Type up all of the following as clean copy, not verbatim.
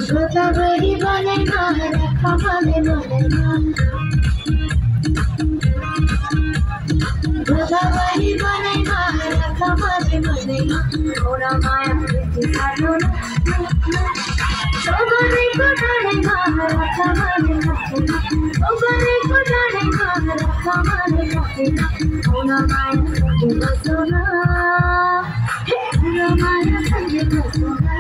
गोदावरी बने रखा बने गोदावरी बने रखा बने ओरा माया साधो ओगरे को डाले रखा बने ओगरे को डाले रखा बने ओरा माया संगे बसोना ओरा माया संगे बसोना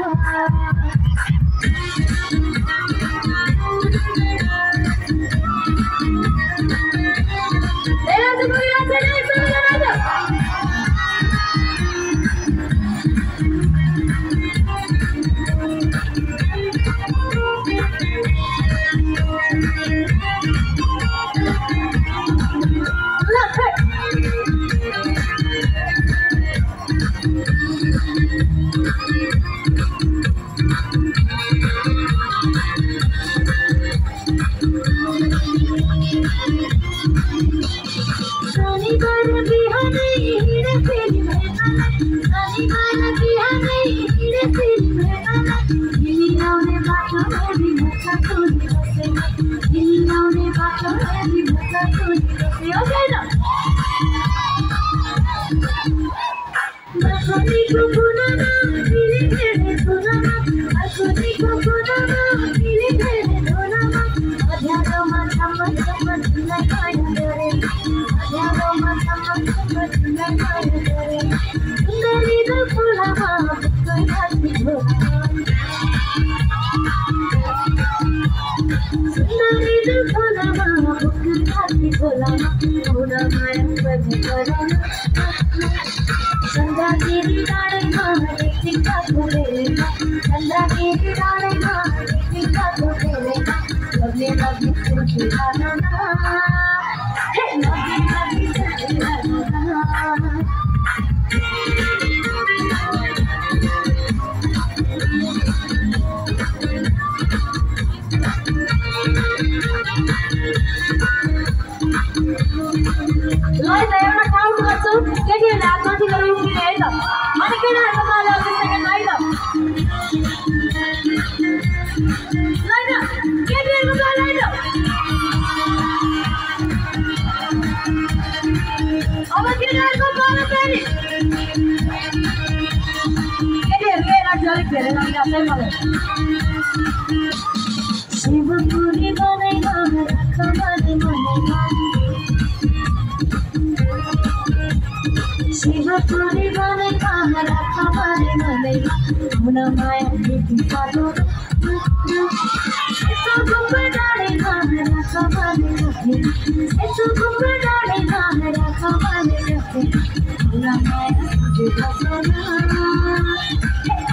शनिवार बिहाने हिरे फेरी शनिवार बिहाने हिरे फेरी दिल्ली आउने बाटो हेरी मुखा खोली बसे दिल्ली आउने बाटो हेरी मुखा खोली बसे ओ गएन बसोनीको पुराना हिरे फेरी पुराना बसोनीको पुराना हिरे फेरी पुराना अध्यारोमा छम्म छम्म झुलाई पायो गरे अध्यारोमा छम्म छम्म झुलाई पायो गरे सुन्दरी द फुलामा फुल हाती झोला सुन्दरी द फुलामा फुल हाती झोला ओरा माया बजी गराना चन्द्रगिरी डाँडैमा टिकाको बेलेमा चन्द्रगिरी डाँडैमा टिकाको बेलेमा लग्ने लग्ने सुखी हालना हे लग्ने लग्ने सुखी हालना ल त एउटा काउन्ट गर्छु केटीहरूले हात माथि गरेर उभिने है त अनि केटाहरूको पालो आउँछ सेकेन्ड है त ल त केटीहरूको पालो है त अब केटाहरूको पालो फेरि केटीहरूको एनर्जी अलिक धेरै लागिरहेको छ मलाई शिवपुरी बनाइमा राख भने मनैमा शिवपुरी बनाइमा राख भने मनैमा हुन माया बेटी साधो यसो गुम्बा डाँडैमा राख भने राखे यसो गुम्बा डाँडैमा राख भने राखे हुन माया सँगै बसोना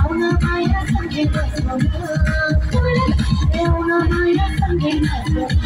आउन माया सँगै बसोना आउन माया सँगै बसोना